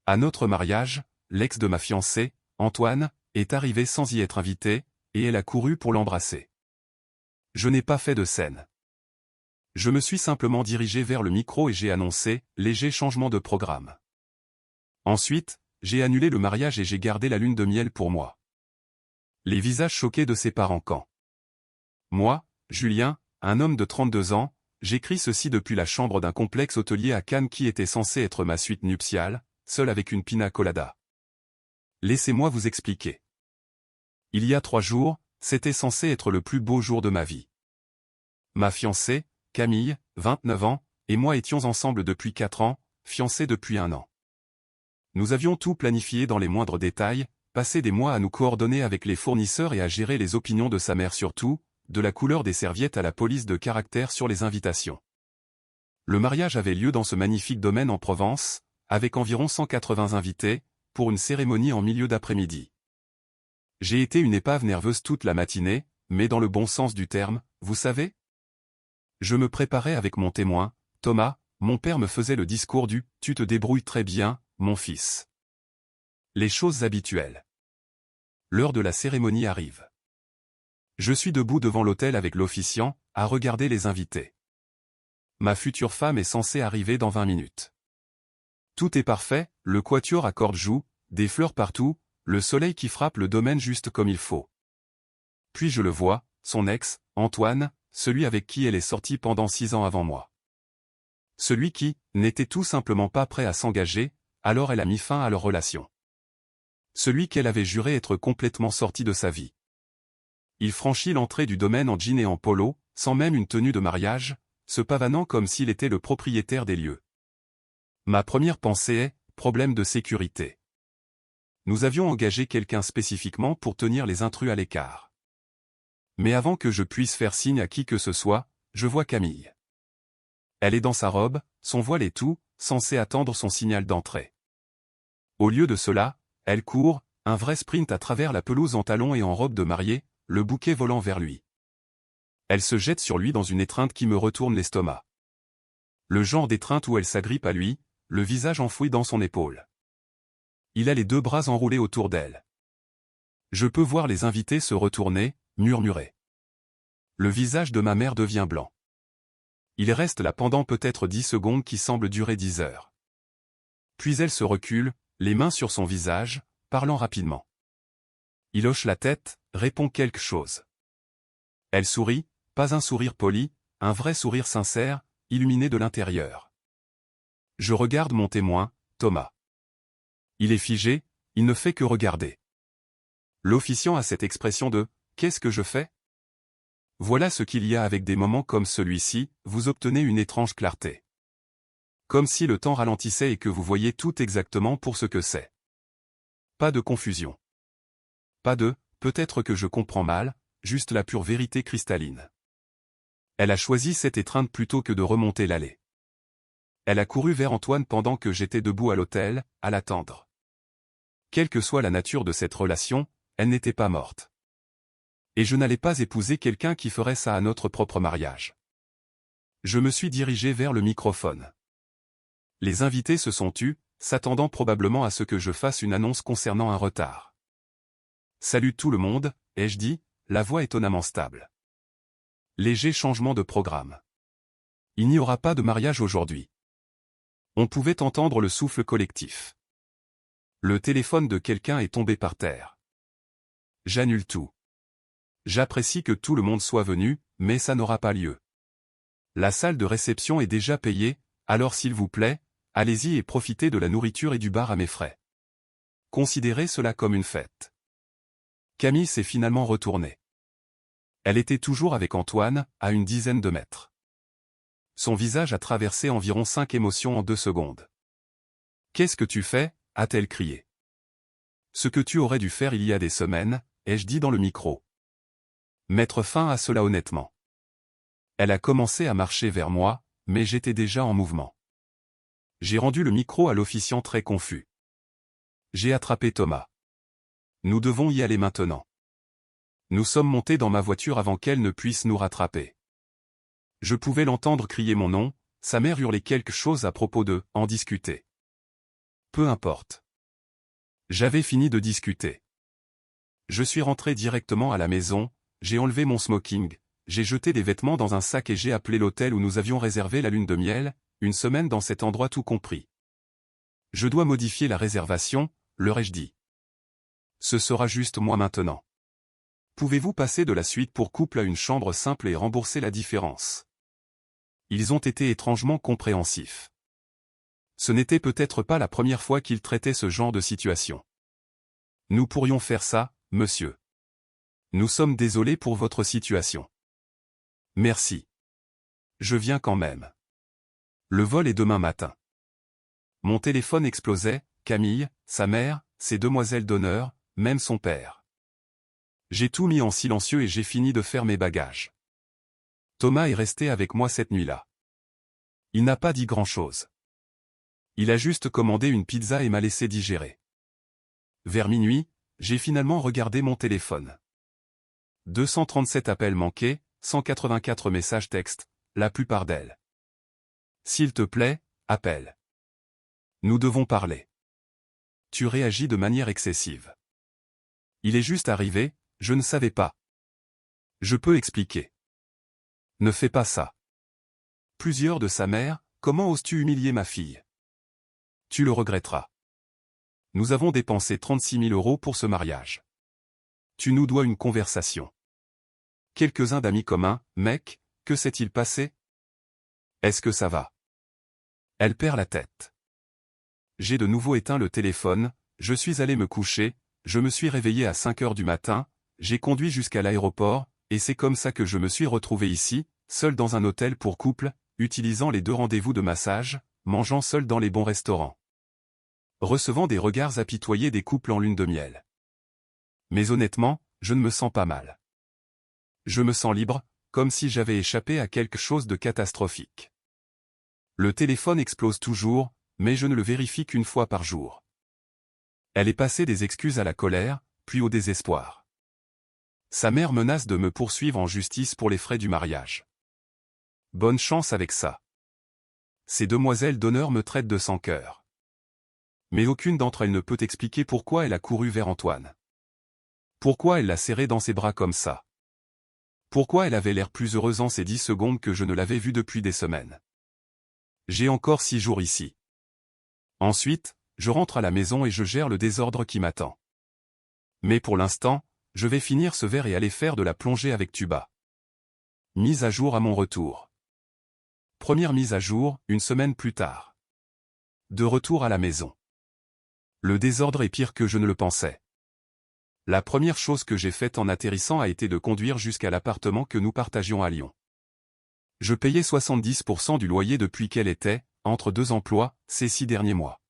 À notre mariage, l'ex de ma fiancée, Antoine, est arrivé sans y être invité, et elle a couru pour l'embrasser. Je n'ai pas fait de scène. Je me suis simplement dirigé vers le micro et j'ai annoncé « léger changement de programme ». Ensuite, j'ai annulé le mariage et j'ai gardé la lune de miel pour moi. Les visages choqués de ses parents quand. Moi, Julien, un homme de 32 ans, j'écris ceci depuis la chambre d'un complexe hôtelier à Cannes qui était censé être ma suite nuptiale, seul avec une pina colada. Laissez-moi vous expliquer. Il y a 3 jours, c'était censé être le plus beau jour de ma vie. Ma fiancée, Camille, 29 ans, et moi étions ensemble depuis 4 ans, fiancés depuis 1 an. Nous avions tout planifié dans les moindres détails, passé des mois à nous coordonner avec les fournisseurs et à gérer les opinions de sa mère sur tout, de la couleur des serviettes à la police de caractère sur les invitations. Le mariage avait lieu dans ce magnifique domaine en Provence, avec environ 180 invités, pour une cérémonie en milieu d'après-midi. J'ai été une épave nerveuse toute la matinée, mais dans le bon sens du terme, vous savez ? Je me préparais avec mon témoin, Thomas, mon père me faisait le discours du « tu te débrouilles très bien, mon fils ». Les choses habituelles. L'heure de la cérémonie arrive. Je suis debout devant l'autel avec l'officiant, à regarder les invités. Ma future femme est censée arriver dans 20 minutes. Tout est parfait, le quatuor à cordes joue, des fleurs partout, le soleil qui frappe le domaine juste comme il faut. Puis je le vois, son ex, Antoine, celui avec qui elle est sortie pendant 6 ans avant moi. Celui qui n'était tout simplement pas prêt à s'engager, alors elle a mis fin à leur relation. Celui qu'elle avait juré être complètement sorti de sa vie. Il franchit l'entrée du domaine en jean et en polo, sans même une tenue de mariage, se pavanant comme s'il était le propriétaire des lieux. Ma première pensée est, problème de sécurité. Nous avions engagé quelqu'un spécifiquement pour tenir les intrus à l'écart. Mais avant que je puisse faire signe à qui que ce soit, je vois Camille. Elle est dans sa robe, son voile et tout, censée attendre son signal d'entrée. Au lieu de cela, elle court, un vrai sprint à travers la pelouse en talons et en robe de mariée, le bouquet volant vers lui. Elle se jette sur lui dans une étreinte qui me retourne l'estomac. Le genre d'étreinte où elle s'agrippe à lui, le visage enfoui dans son épaule. Il a les 2 bras enroulés autour d'elle. Je peux voir les invités se retourner, murmurer. Le visage de ma mère devient blanc. Il reste là pendant peut-être 10 secondes qui semblent durer 10 heures. Puis elle se recule, les mains sur son visage, parlant rapidement. Il hoche la tête, répond quelque chose. Elle sourit, pas un sourire poli, un vrai sourire sincère, illuminé de l'intérieur. Je regarde mon témoin, Thomas. Il est figé, il ne fait que regarder. L'officiant a cette expression de « qu'est-ce que je fais ?» Voilà ce qu'il y a avec des moments comme celui-ci, vous obtenez une étrange clarté. Comme si le temps ralentissait et que vous voyez tout exactement pour ce que c'est. Pas de confusion. Pas de « peut-être que je comprends mal », juste la pure vérité cristalline. Elle a choisi cette étreinte plutôt que de remonter l'allée. Elle a couru vers Antoine pendant que j'étais debout à l'autel, à l'attendre. Quelle que soit la nature de cette relation, elle n'était pas morte. Et je n'allais pas épouser quelqu'un qui ferait ça à notre propre mariage. Je me suis dirigé vers le microphone. Les invités se sont tus, s'attendant probablement à ce que je fasse une annonce concernant un retard. « Salut tout le monde », ai-je dit, la voix étonnamment stable. Léger changement de programme. Il n'y aura pas de mariage aujourd'hui. On pouvait entendre le souffle collectif. Le téléphone de quelqu'un est tombé par terre. J'annule tout. J'apprécie que tout le monde soit venu, mais ça n'aura pas lieu. La salle de réception est déjà payée, alors s'il vous plaît, allez-y et profitez de la nourriture et du bar à mes frais. Considérez cela comme une fête. Camille s'est finalement retournée. Elle était toujours avec Antoine, à une dizaine de mètres. Son visage a traversé environ 5 émotions en 2 secondes. « Qu'est-ce que tu fais » a-t-elle crié. « Ce que tu aurais dû faire il y a des semaines » ai-je dit dans le micro. Mettre fin à cela honnêtement. Elle a commencé à marcher vers moi, mais j'étais déjà en mouvement. J'ai rendu le micro à l'officiant très confus. J'ai attrapé Thomas. Nous devons y aller maintenant. Nous sommes montés dans ma voiture avant qu'elle ne puisse nous rattraper. Je pouvais l'entendre crier mon nom, sa mère hurler quelque chose à propos de « en discuter ». Peu importe. J'avais fini de discuter. Je suis rentré directement à la maison, j'ai enlevé mon smoking, j'ai jeté des vêtements dans un sac et j'ai appelé l'hôtel où nous avions réservé la lune de miel, une semaine dans cet endroit tout compris. Je dois modifier la réservation, leur ai-je dit. Ce sera juste moi maintenant. Pouvez-vous passer de la suite pour couple à une chambre simple et rembourser la différence? Ils ont été étrangement compréhensifs. Ce n'était peut-être pas la première fois qu'ils traitaient ce genre de situation. Nous pourrions faire ça, monsieur. Nous sommes désolés pour votre situation. Merci. Je viens quand même. Le vol est demain matin. Mon téléphone explosait, Camille, sa mère, ses demoiselles d'honneur, même son père. J'ai tout mis en silencieux et j'ai fini de faire mes bagages. Thomas est resté avec moi cette nuit-là. Il n'a pas dit grand-chose. Il a juste commandé une pizza et m'a laissé digérer. Vers minuit, j'ai finalement regardé mon téléphone. 237 appels manqués, 184 messages textes, la plupart d'elles. S'il te plaît, appelle. Nous devons parler. Tu réagis de manière excessive. Il est juste arrivé, je ne savais pas. Je peux expliquer. Ne fais pas ça. Plusieurs de sa mère, comment oses-tu humilier ma fille? Tu le regretteras. Nous avons dépensé 36 000 € pour ce mariage. Tu nous dois une conversation. Quelques-uns d'amis communs, mec, que s'est-il passé? Est-ce que ça va? Elle perd la tête. J'ai de nouveau éteint le téléphone, je suis allé me coucher, je me suis réveillé à 5 heures du matin, j'ai conduit jusqu'à l'aéroport, et c'est comme ça que je me suis retrouvé ici, seul dans un hôtel pour couple, utilisant les 2 rendez-vous de massage, mangeant seul dans les bons restaurants. Recevant des regards apitoyés des couples en lune de miel. Mais honnêtement, je ne me sens pas mal. Je me sens libre, comme si j'avais échappé à quelque chose de catastrophique. Le téléphone explose toujours, mais je ne le vérifie qu'une fois par jour. Elle est passée des excuses à la colère, puis au désespoir. Sa mère menace de me poursuivre en justice pour les frais du mariage. Bonne chance avec ça. Ces demoiselles d'honneur me traitent de sans cœur. Mais aucune d'entre elles ne peut expliquer pourquoi elle a couru vers Antoine. Pourquoi elle l'a serré dans ses bras comme ça. Pourquoi elle avait l'air plus heureuse en ces 10 secondes que je ne l'avais vue depuis des semaines. J'ai encore 6 jours ici. Ensuite, je rentre à la maison et je gère le désordre qui m'attend. Mais pour l'instant, je vais finir ce verre et aller faire de la plongée avec Tuba. Mise à jour à mon retour. Première mise à jour, une semaine plus tard. De retour à la maison. Le désordre est pire que je ne le pensais. La première chose que j'ai faite en atterrissant a été de conduire jusqu'à l'appartement que nous partagions à Lyon. Je payais 70% du loyer depuis qu'elle était, entre 2 emplois, ces 6 derniers mois.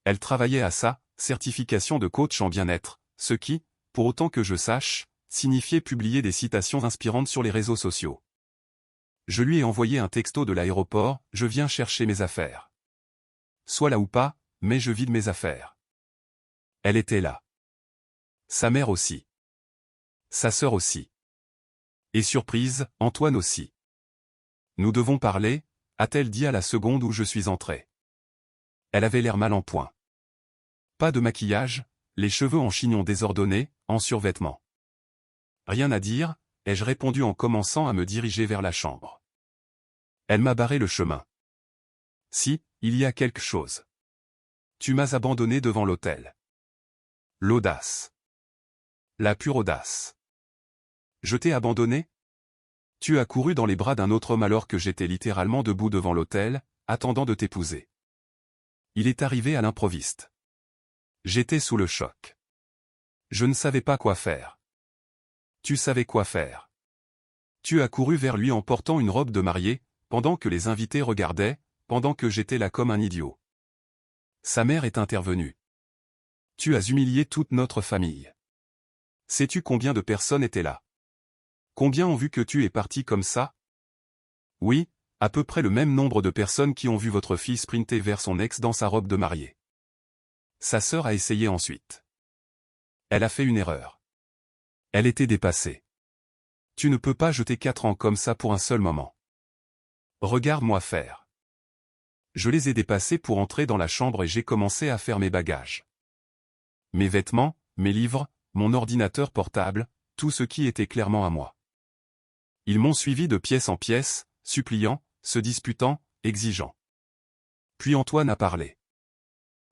Elle travaillait à sa certification de coach en bien-être, ce qui, pour autant que je sache, signifiait publier des citations inspirantes sur les réseaux sociaux. Je lui ai envoyé un texto de l'aéroport, je viens chercher mes affaires. Sois là ou pas, mais je vide mes affaires. Elle était là. Sa mère aussi. Sa sœur aussi. Et surprise, Antoine aussi. Nous devons parler, a-t-elle dit à la seconde où je suis entré. Elle avait l'air mal en point. Pas de maquillage, les cheveux en chignon désordonnés, en survêtement. Rien à dire, ai-je répondu en commençant à me diriger vers la chambre. Elle m'a barré le chemin. Si, il y a quelque chose. Tu m'as abandonné devant l'hôtel. L'audace. La pure audace. Je t'ai abandonné? Tu as couru dans les bras d'un autre homme alors que j'étais littéralement debout devant l'hôtel, attendant de t'épouser. Il est arrivé à l'improviste. J'étais sous le choc. Je ne savais pas quoi faire. Tu savais quoi faire. Tu as couru vers lui en portant une robe de mariée, pendant que les invités regardaient, pendant que j'étais là comme un idiot. Sa mère est intervenue. Tu as humilié toute notre famille. Sais-tu combien de personnes étaient là? Combien ont vu que tu es parti comme ça? Oui, à peu près le même nombre de personnes qui ont vu votre fille sprinter vers son ex dans sa robe de mariée. Sa sœur a essayé ensuite. Elle a fait une erreur. Elle était dépassée. Tu ne peux pas jeter 4 ans comme ça pour un seul moment. Regarde-moi faire. Je les ai dépassés pour entrer dans la chambre et j'ai commencé à faire mes bagages. Mes vêtements, mes livres, mon ordinateur portable, tout ce qui était clairement à moi. Ils m'ont suivi de pièce en pièce, suppliant, se disputant, exigeant. Puis Antoine a parlé.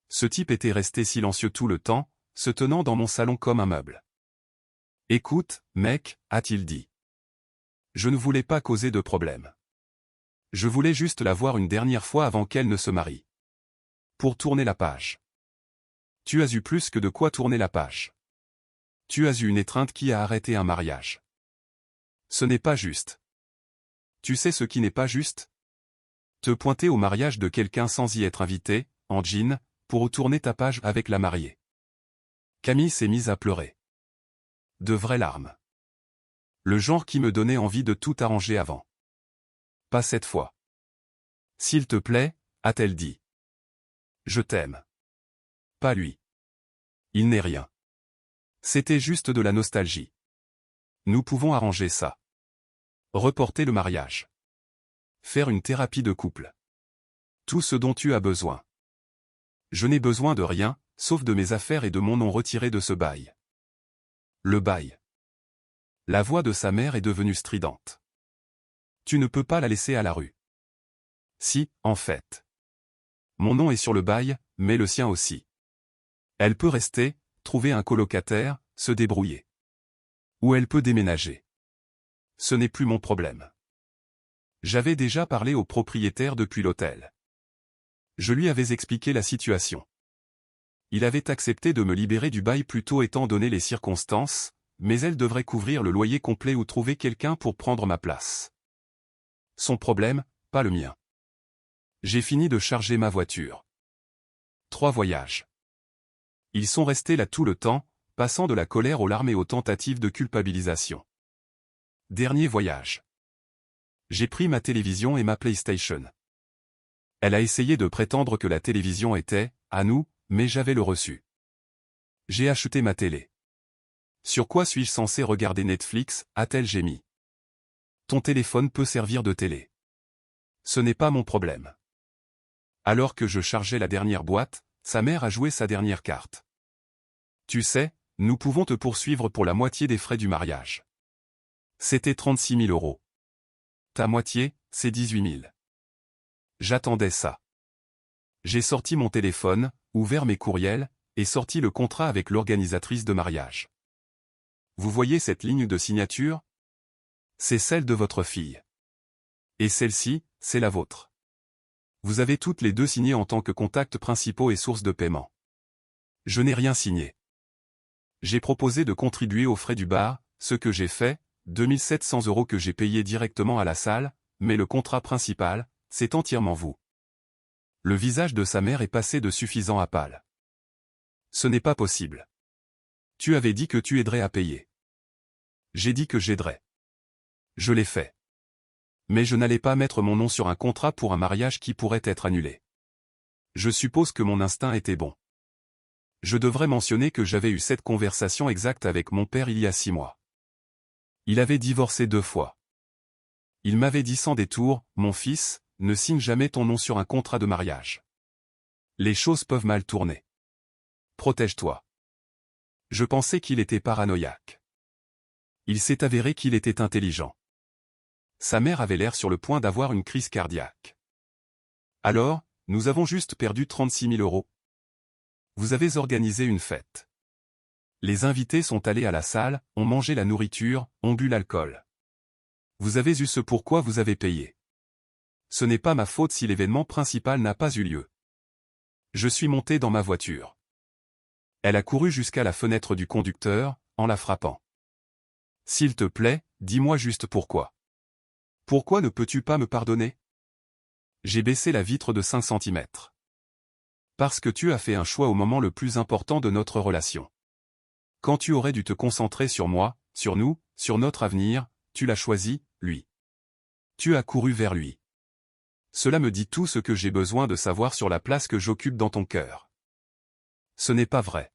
Ce type était resté silencieux tout le temps, se tenant dans mon salon comme un meuble. « Écoute, mec, a-t-il dit. Je ne voulais pas causer de problème. Je voulais juste la voir une dernière fois avant qu'elle ne se marie. Pour tourner la page. Tu as eu plus que de quoi tourner la page. Tu as eu une étreinte qui a arrêté un mariage. Ce n'est pas juste. Tu sais ce qui n'est pas juste? Te pointer au mariage de quelqu'un sans y être invité, en jean, pour tourner ta page avec la mariée. » Camille s'est mise à pleurer. De vraies larmes. Le genre qui me donnait envie de tout arranger avant. Pas cette fois. S'il te plaît, a-t-elle dit. Je t'aime. Pas lui. Il n'est rien. C'était juste de la nostalgie. Nous pouvons arranger ça. Reporter le mariage. Faire une thérapie de couple. Tout ce dont tu as besoin. Je n'ai besoin de rien, sauf de mes affaires et de mon nom retiré de ce bail. Le bail. La voix de sa mère est devenue stridente. Tu ne peux pas la laisser à la rue. Si, en fait. Mon nom est sur le bail, mais le sien aussi. Elle peut rester, trouver un colocataire, se débrouiller. Ou elle peut déménager. Ce n'est plus mon problème. J'avais déjà parlé au propriétaire depuis l'hôtel. Je lui avais expliqué la situation. Il avait accepté de me libérer du bail plus tôt étant donné les circonstances, mais elle devrait couvrir le loyer complet ou trouver quelqu'un pour prendre ma place. Son problème, pas le mien. J'ai fini de charger ma voiture. 3 voyages. Ils sont restés là tout le temps, passant de la colère aux larmes et aux tentatives de culpabilisation. Dernier voyage. J'ai pris ma télévision et ma PlayStation. Elle a essayé de prétendre que la télévision était, à nous, mais j'avais le reçu. J'ai acheté ma télé. Sur quoi suis-je censé regarder Netflix, a-t-elle gémi. Ton téléphone peut servir de télé. Ce n'est pas mon problème. Alors que je chargeais la dernière boîte, sa mère a joué sa dernière carte. Tu sais, nous pouvons te poursuivre pour la moitié des frais du mariage. C'était 36 000 €. Ta moitié, c'est 18 000. J'attendais ça. J'ai sorti mon téléphone, ouvert mes courriels, et sorti le contrat avec l'organisatrice de mariage. Vous voyez cette ligne de signature? C'est celle de votre fille. Et celle-ci, c'est la vôtre. Vous avez toutes les deux signé en tant que contacts principaux et sources de paiement. Je n'ai rien signé. J'ai proposé de contribuer aux frais du bar, ce que j'ai fait, 2 700 € que j'ai payé directement à la salle, mais le contrat principal, c'est entièrement vous. Le visage de sa mère est passé de suffisant à pâle. Ce n'est pas possible. Tu avais dit que tu aiderais à payer. J'ai dit que j'aiderais. Je l'ai fait. Mais je n'allais pas mettre mon nom sur un contrat pour un mariage qui pourrait être annulé. Je suppose que mon instinct était bon. Je devrais mentionner que j'avais eu cette conversation exacte avec mon père il y a 6 mois. Il avait divorcé 2 fois. Il m'avait dit sans détour, mon fils, ne signe jamais ton nom sur un contrat de mariage. Les choses peuvent mal tourner. Protège-toi. Je pensais qu'il était paranoïaque. Il s'est avéré qu'il était intelligent. Sa mère avait l'air sur le point d'avoir une crise cardiaque. Alors, nous avons juste perdu 36 000 €. Vous avez organisé une fête. Les invités sont allés à la salle, ont mangé la nourriture, ont bu l'alcool. Vous avez eu ce pourquoi vous avez payé. Ce n'est pas ma faute si l'événement principal n'a pas eu lieu. Je suis monté dans ma voiture. Elle a couru jusqu'à la fenêtre du conducteur, en la frappant. S'il te plaît, dis-moi juste pourquoi. Pourquoi ne peux-tu pas me pardonner? J'ai baissé la vitre de 5 cm. Parce que tu as fait un choix au moment le plus important de notre relation. Quand tu aurais dû te concentrer sur moi, sur nous, sur notre avenir, tu l'as choisi, lui. Tu as couru vers lui. Cela me dit tout ce que j'ai besoin de savoir sur la place que j'occupe dans ton cœur. Ce n'est pas vrai.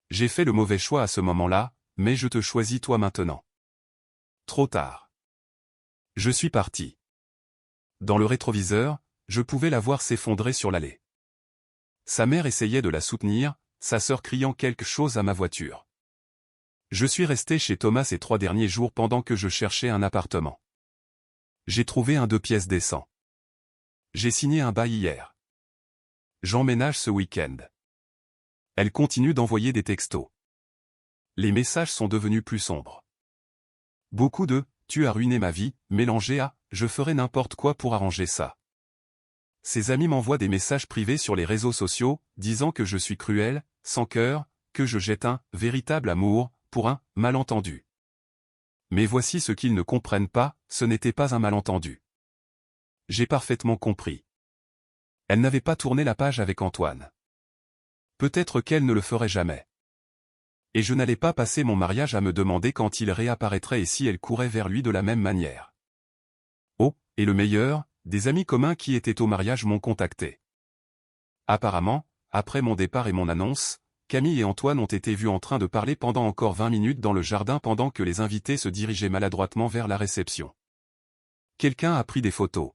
J'ai fait le mauvais choix à ce moment-là, mais je te choisis toi maintenant. Trop tard. Je suis parti. Dans le rétroviseur, je pouvais la voir s'effondrer sur l'allée. Sa mère essayait de la soutenir, sa sœur criant quelque chose à ma voiture. Je suis resté chez Thomas ces 3 derniers jours pendant que je cherchais un appartement. J'ai trouvé un 2 pièces décent. J'ai signé un bail hier. J'emménage ce week-end. Elle continue d'envoyer des textos. Les messages sont devenus plus sombres. Beaucoup de « tu as ruiné ma vie » mélangés à « je ferai n'importe quoi pour arranger ça ». Ses amis m'envoient des messages privés sur les réseaux sociaux, disant que je suis cruel, sans cœur, que je jette un « véritable amour » pour un « malentendu ». Mais voici ce qu'ils ne comprennent pas, ce n'était pas un malentendu. J'ai parfaitement compris. Elle n'avait pas tourné la page avec Antoine. Peut-être qu'elle ne le ferait jamais. Et je n'allais pas passer mon mariage à me demander quand il réapparaîtrait et si elle courait vers lui de la même manière. Oh, et le meilleur, des amis communs qui étaient au mariage m'ont contacté. Apparemment, après mon départ et mon annonce, Camille et Antoine ont été vus en train de parler pendant encore 20 minutes dans le jardin pendant que les invités se dirigeaient maladroitement vers la réception. Quelqu'un a pris des photos.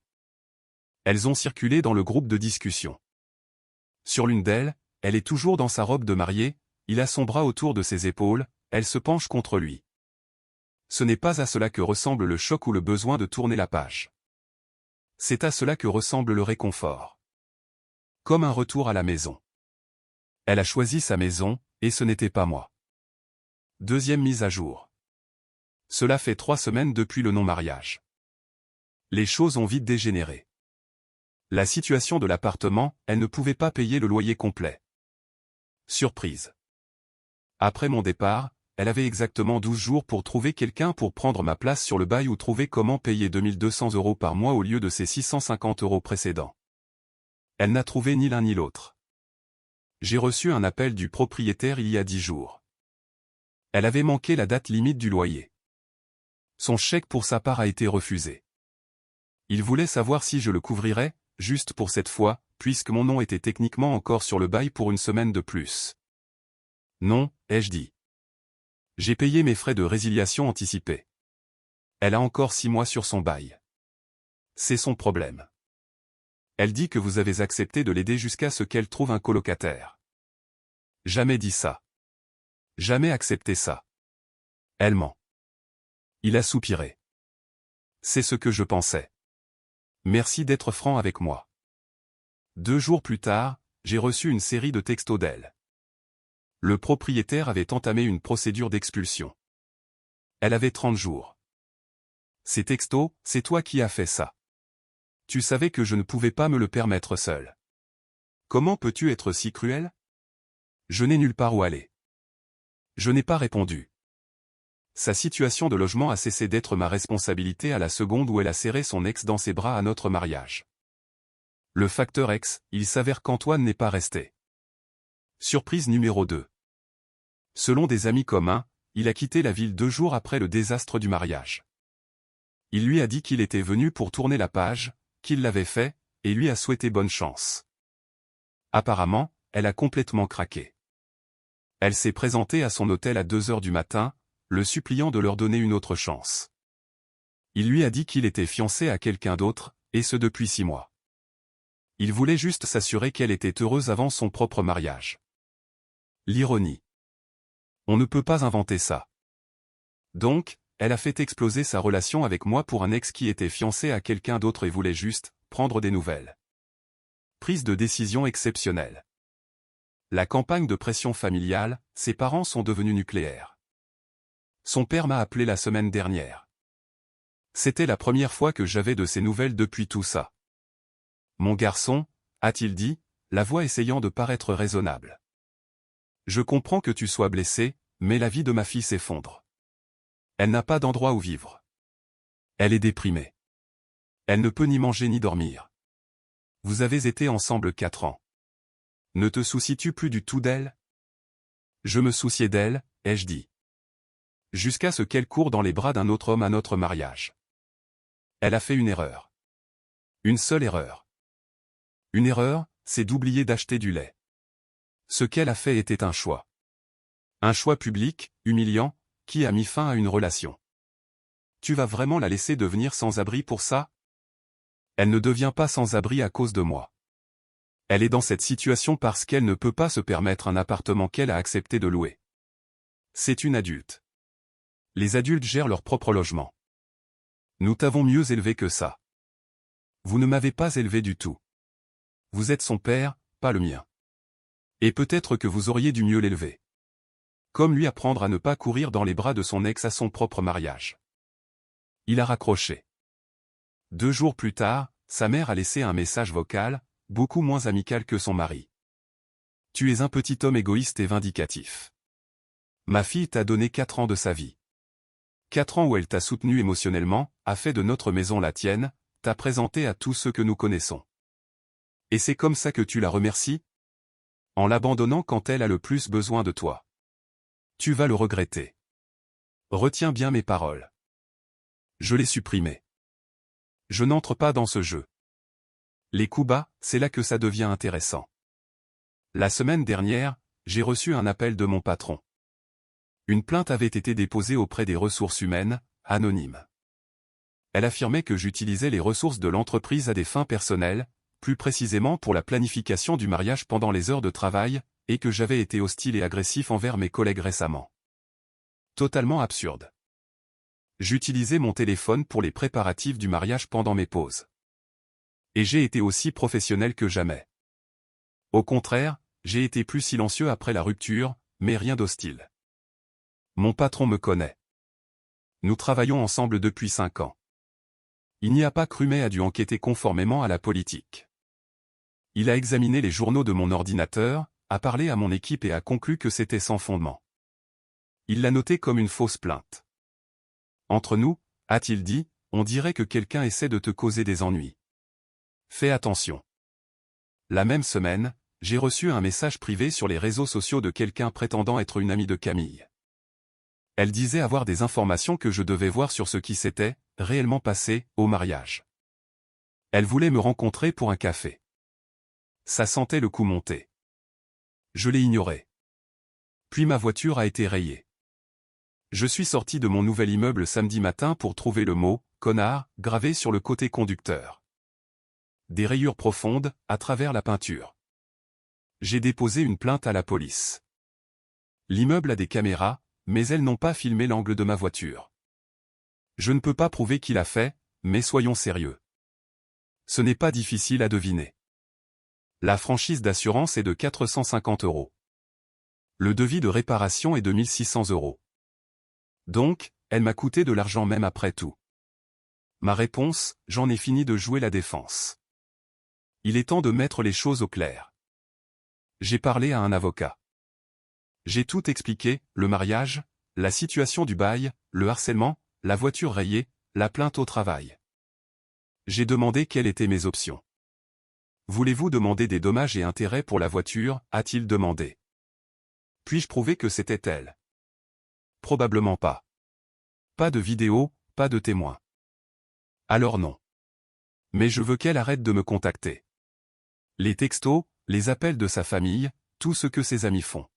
Elles ont circulé dans le groupe de discussion. Sur l'une d'elles, elle est toujours dans sa robe de mariée, il a son bras autour de ses épaules, elle se penche contre lui. Ce n'est pas à cela que ressemble le choc ou le besoin de tourner la page. C'est à cela que ressemble le réconfort. Comme un retour à la maison. Elle a choisi sa maison, et ce n'était pas moi. Deuxième mise à jour. Cela fait 3 semaines depuis le non-mariage. Les choses ont vite dégénéré. La situation de l'appartement, elle ne pouvait pas payer le loyer complet. Surprise. Après mon départ, elle avait exactement 12 jours pour trouver quelqu'un pour prendre ma place sur le bail ou trouver comment payer 2200 € par mois au lieu de ses 650 € précédents. Elle n'a trouvé ni l'un ni l'autre. J'ai reçu un appel du propriétaire il y a 10 jours. Elle avait manqué la date limite du loyer. Son chèque pour sa part a été refusé. Il voulait savoir si je le couvrirais, juste pour cette fois, puisque mon nom était techniquement encore sur le bail pour une semaine de plus. Non, ai-je dit. J'ai payé mes frais de résiliation anticipés. Elle a encore 6 mois sur son bail. C'est son problème. Elle dit que vous avez accepté de l'aider jusqu'à ce qu'elle trouve un colocataire. Jamais dit ça. Jamais accepté ça. Elle ment. Il a soupiré. C'est ce que je pensais. Merci d'être franc avec moi. 2 jours plus tard, j'ai reçu une série de textos d'elle. Le propriétaire avait entamé une procédure d'expulsion. Elle avait 30 jours. Ces textos, c'est toi qui as fait ça. Tu savais que je ne pouvais pas me le permettre seul. Comment peux-tu être si cruel? Je n'ai nulle part où aller. Je n'ai pas répondu. Sa situation de logement a cessé d'être ma responsabilité à la seconde où elle a serré son ex dans ses bras à notre mariage. Le facteur ex, il s'avère qu'Antoine n'est pas resté. Surprise numéro 2. Selon des amis communs, il a quitté la ville 2 jours après le désastre du mariage. Il lui a dit qu'il était venu pour tourner la page, qu'il l'avait fait, et lui a souhaité bonne chance. Apparemment, elle a complètement craqué. Elle s'est présentée à son hôtel à 2 heures du matin, le suppliant de leur donner une autre chance. Il lui a dit qu'il était fiancé à quelqu'un d'autre, et ce depuis 6 mois. Il voulait juste s'assurer qu'elle était heureuse avant son propre mariage. L'ironie. On ne peut pas inventer ça. Donc, elle a fait exploser sa relation avec moi pour un ex qui était fiancé à quelqu'un d'autre et voulait juste prendre des nouvelles. Prise de décision exceptionnelle. La campagne de pression familiale, ses parents sont devenus nucléaires. Son père m'a appelé la semaine dernière. C'était la première fois que j'avais de ses nouvelles depuis tout ça. Mon garçon, a-t-il dit, la voix essayant de paraître raisonnable. Je comprends que tu sois blessé, mais la vie de ma fille s'effondre. Elle n'a pas d'endroit où vivre. Elle est déprimée. Elle ne peut ni manger ni dormir. Vous avez été ensemble 4 ans. Ne te soucies-tu plus du tout d'elle? Je me souciais d'elle, ai-je dit. Jusqu'à ce qu'elle court dans les bras d'un autre homme à notre mariage. Elle a fait une erreur. Une seule erreur. Une erreur, c'est d'oublier d'acheter du lait. Ce qu'elle a fait était un choix. Un choix public, humiliant, qui a mis fin à une relation. Tu vas vraiment la laisser devenir sans abri pour ça? Elle ne devient pas sans abri à cause de moi. Elle est dans cette situation parce qu'elle ne peut pas se permettre un appartement qu'elle a accepté de louer. C'est une adulte. Les adultes gèrent leur propre logement. Nous t'avons mieux élevé que ça. Vous ne m'avez pas élevé du tout. Vous êtes son père, pas le mien. Et peut-être que vous auriez dû mieux l'élever. Comme lui apprendre à ne pas courir dans les bras de son ex à son propre mariage. Il a raccroché. 2 jours plus tard, sa mère a laissé un message vocal, beaucoup moins amical que son mari. Tu es un petit homme égoïste et vindicatif. Ma fille t'a donné 4 ans de sa vie. 4 ans où elle t'a soutenu émotionnellement, a fait de notre maison la tienne, t'a présenté à tous ceux que nous connaissons. Et c'est comme ça que tu la remercies? En l'abandonnant quand elle a le plus besoin de toi. Tu vas le regretter. Retiens bien mes paroles. Je l'ai supprimé. Je n'entre pas dans ce jeu. Les coups bas, c'est là que ça devient intéressant. La semaine dernière, j'ai reçu un appel de mon patron. Une plainte avait été déposée auprès des ressources humaines, anonyme. Elle affirmait que j'utilisais les ressources de l'entreprise à des fins personnelles, plus précisément pour la planification du mariage pendant les heures de travail, et que j'avais été hostile et agressif envers mes collègues récemment. Totalement absurde. J'utilisais mon téléphone pour les préparatifs du mariage pendant mes pauses. Et j'ai été aussi professionnel que jamais. Au contraire, j'ai été plus silencieux après la rupture, mais rien d'hostile. Mon patron me connaît. Nous travaillons ensemble depuis 5 ans. Il n'y a pas cru mais a dû enquêter conformément à la politique. Il a examiné les journaux de mon ordinateur, a parlé à mon équipe et a conclu que c'était sans fondement. Il l'a noté comme une fausse plainte. Entre nous, a-t-il dit, on dirait que quelqu'un essaie de te causer des ennuis. Fais attention. La même semaine, j'ai reçu un message privé sur les réseaux sociaux de quelqu'un prétendant être une amie de Camille. Elle disait avoir des informations que je devais voir sur ce qui s'était réellement passé au mariage. Elle voulait me rencontrer pour un café. Ça sentait le coup monter. Je l'ai ignoré. Puis ma voiture a été rayée. Je suis sorti de mon nouvel immeuble samedi matin pour trouver le mot « connard » gravé sur le côté conducteur. Des rayures profondes, à travers la peinture. J'ai déposé une plainte à la police. L'immeuble a des caméras, mais elles n'ont pas filmé l'angle de ma voiture. Je ne peux pas prouver qui l'a fait, mais soyons sérieux. Ce n'est pas difficile à deviner. La franchise d'assurance est de 450 €. Le devis de réparation est de 1600 €. Donc, elle m'a coûté de l'argent même après tout. Ma réponse, j'en ai fini de jouer la défense. Il est temps de mettre les choses au clair. J'ai parlé à un avocat. J'ai tout expliqué, le mariage, la situation du bail, le harcèlement, la voiture rayée, la plainte au travail. J'ai demandé quelles étaient mes options. Voulez-vous demander des dommages et intérêts pour la voiture, a-t-il demandé. Puis-je prouver que c'était elle? Probablement pas. Pas de vidéo, pas de témoin. Alors non. Mais je veux qu'elle arrête de me contacter. Les textos, les appels de sa famille, tout ce que ses amis font.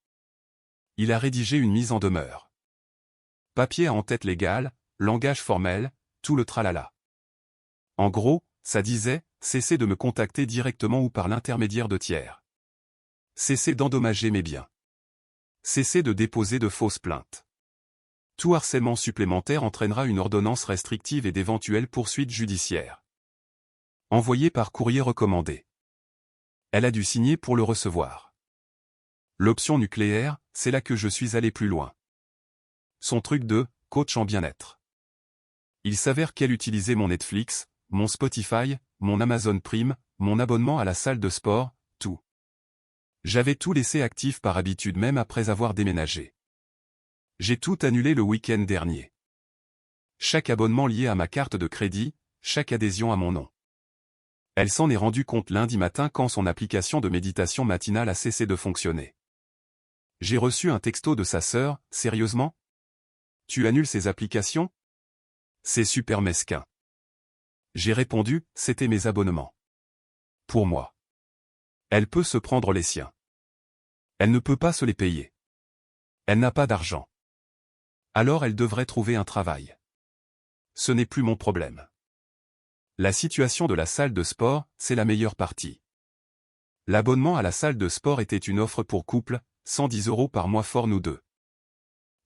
Il a rédigé une mise en demeure. Papier à en-tête légale, langage formel, tout le tralala. En gros, ça disait, cessez de me contacter directement ou par l'intermédiaire de tiers. Cessez d'endommager mes biens. Cessez de déposer de fausses plaintes. Tout harcèlement supplémentaire entraînera une ordonnance restrictive et d'éventuelles poursuites judiciaires. Envoyé par courrier recommandé. Elle a dû signer pour le recevoir. L'option nucléaire, c'est là que je suis allé plus loin. Son truc de coach en bien-être. Il s'avère qu'elle utilisait mon Netflix, mon Spotify, mon Amazon Prime, mon abonnement à la salle de sport, tout. J'avais tout laissé actif par habitude même après avoir déménagé. J'ai tout annulé le week-end dernier. Chaque abonnement lié à ma carte de crédit, chaque adhésion à mon nom. Elle s'en est rendue compte lundi matin quand son application de méditation matinale a cessé de fonctionner. J'ai reçu un texto de sa sœur, sérieusement? Tu annules ces applications? C'est super mesquin. J'ai répondu, c'était mes abonnements. Pour moi. Elle peut se prendre les siens. Elle ne peut pas se les payer. Elle n'a pas d'argent. Alors elle devrait trouver un travail. Ce n'est plus mon problème. La situation de la salle de sport, c'est la meilleure partie. L'abonnement à la salle de sport était une offre pour couple, 110 € par mois for nous deux.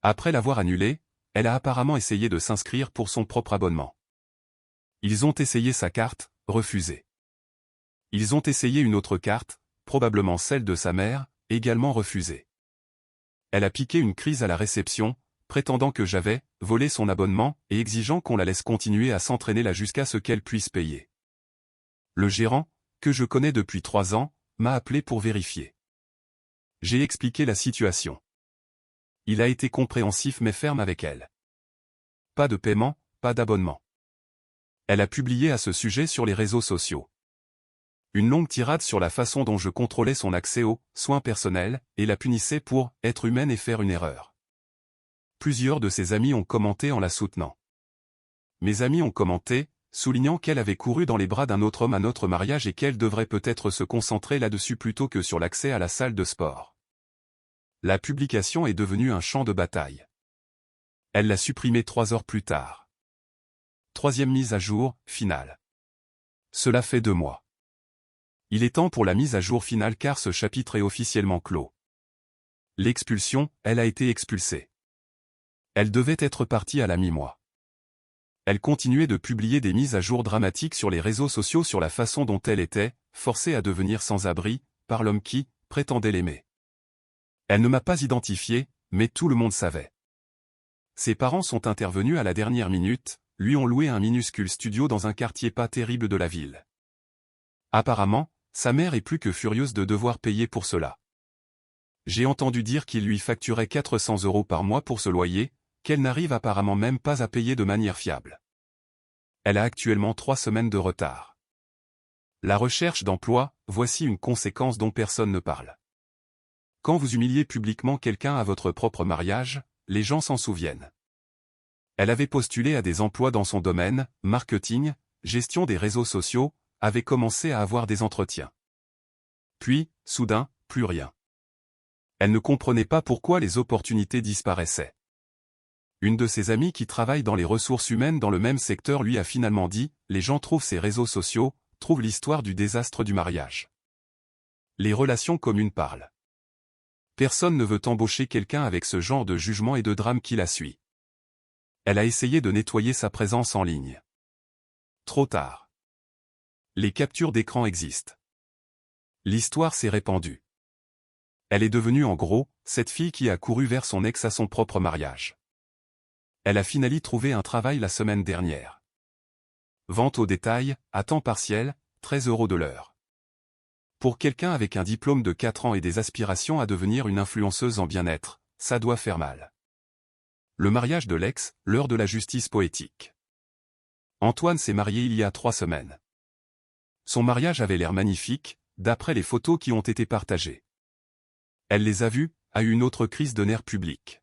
Après l'avoir annulé, elle a apparemment essayé de s'inscrire pour son propre abonnement. Ils ont essayé sa carte, refusée. Ils ont essayé une autre carte, probablement celle de sa mère, également refusée. Elle a piqué une crise à la réception, prétendant que j'avais volé son abonnement et exigeant qu'on la laisse continuer à s'entraîner là jusqu'à ce qu'elle puisse payer. Le gérant, que je connais depuis 3 ans, m'a appelé pour vérifier. J'ai expliqué la situation. Il a été compréhensif mais ferme avec elle. Pas de paiement, pas d'abonnement. Elle a publié à ce sujet sur les réseaux sociaux. Une longue tirade sur la façon dont je contrôlais son accès aux soins personnels et la punissais pour être humaine et faire une erreur. Plusieurs de ses amis ont commenté en la soutenant. Mes amis ont commenté, soulignant qu'elle avait couru dans les bras d'un autre homme à notre mariage et qu'elle devrait peut-être se concentrer là-dessus plutôt que sur l'accès à la salle de sport. La publication est devenue un champ de bataille. Elle l'a supprimée 3 heures plus tard. 3e mise à jour, finale. Cela fait 2 mois. Il est temps pour la mise à jour finale car ce chapitre est officiellement clos. L'expulsion, elle a été expulsée. Elle devait être partie à la mi-mois. Elle continuait de publier des mises à jour dramatiques sur les réseaux sociaux sur la façon dont elle était, forcée à devenir sans-abri, par l'homme qui prétendait l'aimer. Elle ne m'a pas identifié, mais tout le monde savait. Ses parents sont intervenus à la dernière minute, lui ont loué un minuscule studio dans un quartier pas terrible de la ville. Apparemment, sa mère est plus que furieuse de devoir payer pour cela. J'ai entendu dire qu'il lui facturait 400 € par mois pour ce loyer, qu'elle n'arrive apparemment même pas à payer de manière fiable. Elle a actuellement 3 semaines de retard. La recherche d'emploi, voici une conséquence dont personne ne parle. Quand vous humiliez publiquement quelqu'un à votre propre mariage, les gens s'en souviennent. Elle avait postulé à des emplois dans son domaine, marketing, gestion des réseaux sociaux, avait commencé à avoir des entretiens. Puis, soudain, plus rien. Elle ne comprenait pas pourquoi les opportunités disparaissaient. Une de ses amies qui travaille dans les ressources humaines dans le même secteur lui a finalement dit « Les gens trouvent ces réseaux sociaux, trouvent l'histoire du désastre du mariage. Les relations communes parlent. Personne ne veut embaucher quelqu'un avec ce genre de jugement et de drame qui la suit. » Elle a essayé de nettoyer sa présence en ligne. Trop tard. Les captures d'écran existent. L'histoire s'est répandue. Elle est devenue en gros, cette fille qui a couru vers son ex à son propre mariage. Elle a finalement trouvé un travail la semaine dernière. Vente au détail, à temps partiel, 13 € de l'heure. Pour quelqu'un avec un diplôme de 4 ans et des aspirations à devenir une influenceuse en bien-être, ça doit faire mal. Le mariage de l'ex, l'heure de la justice poétique. Antoine s'est marié il y a 3 semaines. Son mariage avait l'air magnifique, d'après les photos qui ont été partagées. Elle les a vues, a eu une autre crise de nerfs publics.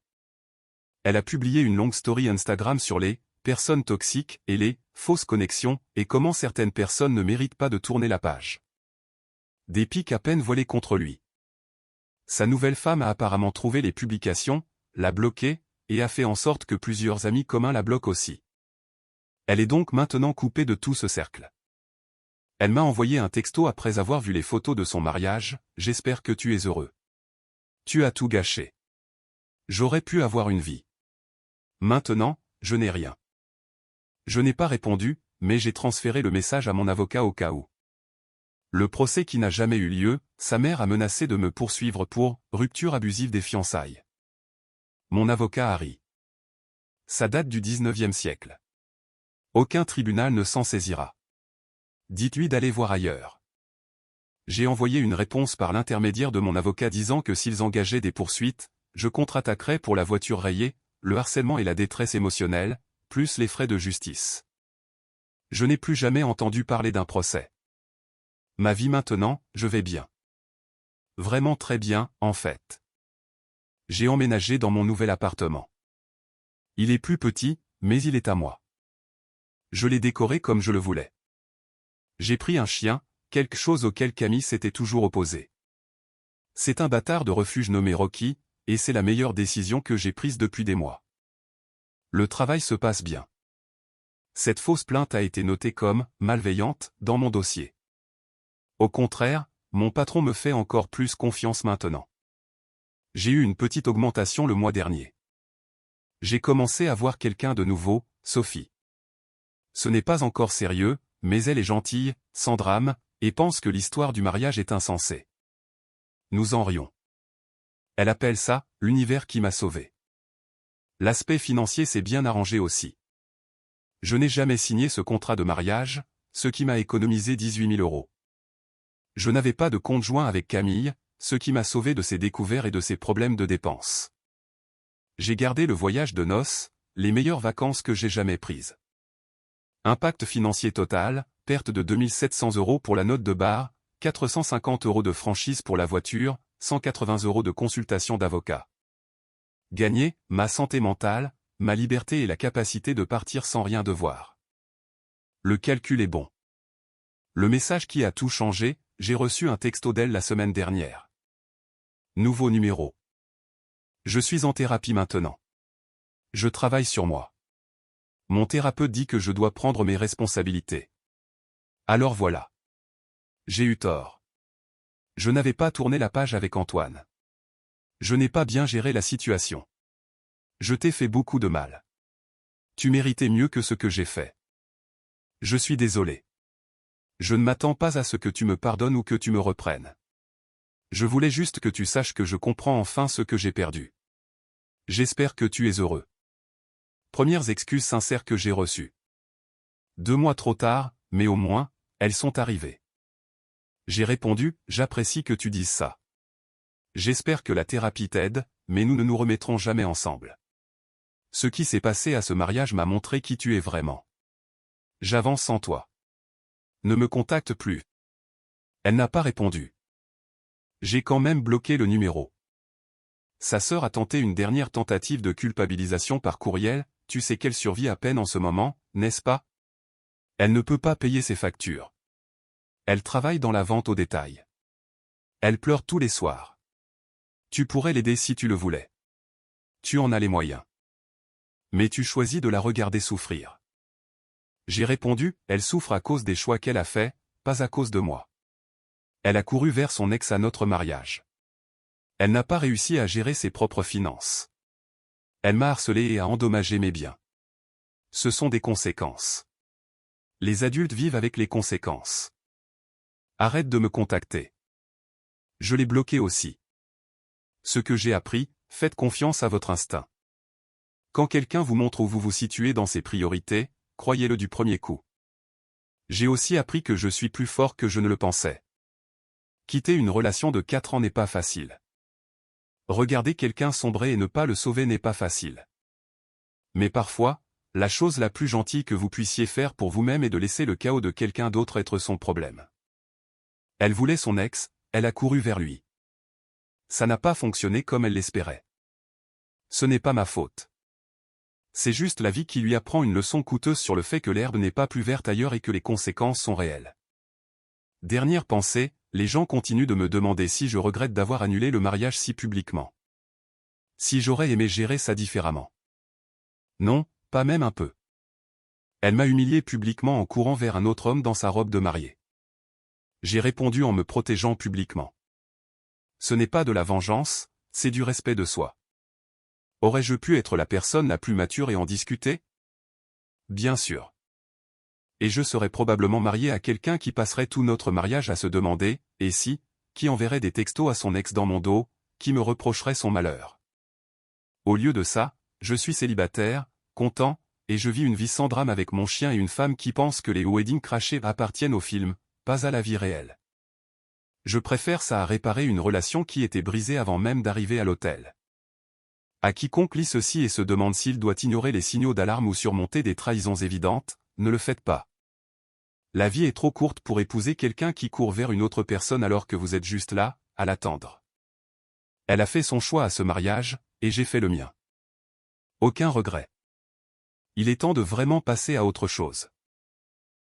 Elle a publié une longue story Instagram sur les personnes toxiques et les fausses connexions et comment certaines personnes ne méritent pas de tourner la page. Des pics à peine voilés contre lui. Sa nouvelle femme a apparemment trouvé les publications, l'a bloquée, et a fait en sorte que plusieurs amis communs la bloquent aussi. Elle est donc maintenant coupée de tout ce cercle. Elle m'a envoyé un texto après avoir vu les photos de son mariage, « J'espère que tu es heureux. Tu as tout gâché. J'aurais pu avoir une vie. Maintenant, je n'ai rien. » Je n'ai pas répondu, mais j'ai transféré le message à mon avocat au cas où. Le procès qui n'a jamais eu lieu, sa mère a menacé de me poursuivre pour rupture abusive des fiançailles. Mon avocat a ri. Ça date du 19e siècle. Aucun tribunal ne s'en saisira. Dites-lui d'aller voir ailleurs. J'ai envoyé une réponse par l'intermédiaire de mon avocat disant que s'ils engageaient des poursuites, je contre-attaquerais pour la voiture rayée, le harcèlement et la détresse émotionnelle, plus les frais de justice. Je n'ai plus jamais entendu parler d'un procès. Ma vie maintenant, je vais bien. Vraiment très bien, en fait. J'ai emménagé dans mon nouvel appartement. Il est plus petit, mais il est à moi. Je l'ai décoré comme je le voulais. J'ai pris un chien, quelque chose auquel Camille s'était toujours opposée. C'est un bâtard de refuge nommé Rocky, et c'est la meilleure décision que j'ai prise depuis des mois. Le travail se passe bien. Cette fausse plainte a été notée comme « malveillante » dans mon dossier. Au contraire, mon patron me fait encore plus confiance maintenant. J'ai eu une petite augmentation le mois dernier. J'ai commencé à voir quelqu'un de nouveau, Sophie. Ce n'est pas encore sérieux, mais elle est gentille, sans drame, et pense que l'histoire du mariage est insensée. Nous en rions. Elle appelle ça « l'univers qui m'a sauvé ». L'aspect financier s'est bien arrangé aussi. Je n'ai jamais signé ce contrat de mariage, ce qui m'a économisé 18 000 €. Je n'avais pas de compte joint avec Camille, ce qui m'a sauvé de ses découvertes et de ses problèmes de dépenses. J'ai gardé le voyage de noces, les meilleures vacances que j'ai jamais prises. Impact financier total, perte de 2 700 € pour la note de bar, 450 € de franchise pour la voiture, 180 € de consultation d'avocat. Gagné, ma santé mentale, ma liberté et la capacité de partir sans rien devoir. Le calcul est bon. Le message qui a tout changé, j'ai reçu un texto d'elle la semaine dernière. Nouveau numéro. Je suis en thérapie maintenant. Je travaille sur moi. Mon thérapeute dit que je dois prendre mes responsabilités. Alors voilà. J'ai eu tort. Je n'avais pas tourné la page avec Antoine. Je n'ai pas bien géré la situation. Je t'ai fait beaucoup de mal. Tu méritais mieux que ce que j'ai fait. Je suis désolé. Je ne m'attends pas à ce que tu me pardonnes ou que tu me reprennes. Je voulais juste que tu saches que je comprends enfin ce que j'ai perdu. J'espère que tu es heureux. Premières excuses sincères que j'ai reçues. 2 mois trop tard, mais au moins, elles sont arrivées. J'ai répondu, j'apprécie que tu dises ça. J'espère que la thérapie t'aide, mais nous ne nous remettrons jamais ensemble. Ce qui s'est passé à ce mariage m'a montré qui tu es vraiment. J'avance sans toi. Ne me contacte plus. Elle n'a pas répondu. J'ai quand même bloqué le numéro. Sa sœur a tenté une dernière tentative de culpabilisation par courriel, tu sais qu'elle survit à peine en ce moment, n'est-ce pas? Elle ne peut pas payer ses factures. Elle travaille dans la vente au détail. Elle pleure tous les soirs. Tu pourrais l'aider si tu le voulais. Tu en as les moyens. Mais tu choisis de la regarder souffrir. J'ai répondu, elle souffre à cause des choix qu'elle a faits, pas à cause de moi. Elle a couru vers son ex à notre mariage. Elle n'a pas réussi à gérer ses propres finances. Elle m'a harcelé et a endommagé mes biens. Ce sont des conséquences. Les adultes vivent avec les conséquences. Arrête de me contacter. Je l'ai bloqué aussi. Ce que j'ai appris, faites confiance à votre instinct. Quand quelqu'un vous montre où vous vous situez dans ses priorités, croyez-le du premier coup. J'ai aussi appris que je suis plus fort que je ne le pensais. Quitter une relation de 4 ans n'est pas facile. Regarder quelqu'un sombrer et ne pas le sauver n'est pas facile. Mais parfois, la chose la plus gentille que vous puissiez faire pour vous-même est de laisser le chaos de quelqu'un d'autre être son problème. Elle voulait son ex, elle a couru vers lui. Ça n'a pas fonctionné comme elle l'espérait. Ce n'est pas ma faute. C'est juste la vie qui lui apprend une leçon coûteuse sur le fait que l'herbe n'est pas plus verte ailleurs et que les conséquences sont réelles. Dernière pensée, les gens continuent de me demander si je regrette d'avoir annulé le mariage si publiquement. Si j'aurais aimé gérer ça différemment. Non, pas même un peu. Elle m'a humilié publiquement en courant vers un autre homme dans sa robe de mariée. J'ai répondu en me protégeant publiquement. Ce n'est pas de la vengeance, c'est du respect de soi. Aurais-je pu être la personne la plus mature et en discuter? Bien sûr. Et je serais probablement marié à quelqu'un qui passerait tout notre mariage à se demander, et si, qui enverrait des textos à son ex dans mon dos, qui me reprocherait son malheur. Au lieu de ça, je suis célibataire, content, et je vis une vie sans drame avec mon chien et une femme qui pense que les weddings crachés appartiennent au film, pas à la vie réelle. Je préfère ça à réparer une relation qui était brisée avant même d'arriver à l'hôtel. À quiconque lit ceci et se demande s'il doit ignorer les signaux d'alarme ou surmonter des trahisons évidentes, ne le faites pas. La vie est trop courte pour épouser quelqu'un qui court vers une autre personne alors que vous êtes juste là, à l'attendre. Elle a fait son choix à ce mariage, et j'ai fait le mien. Aucun regret. Il est temps de vraiment passer à autre chose.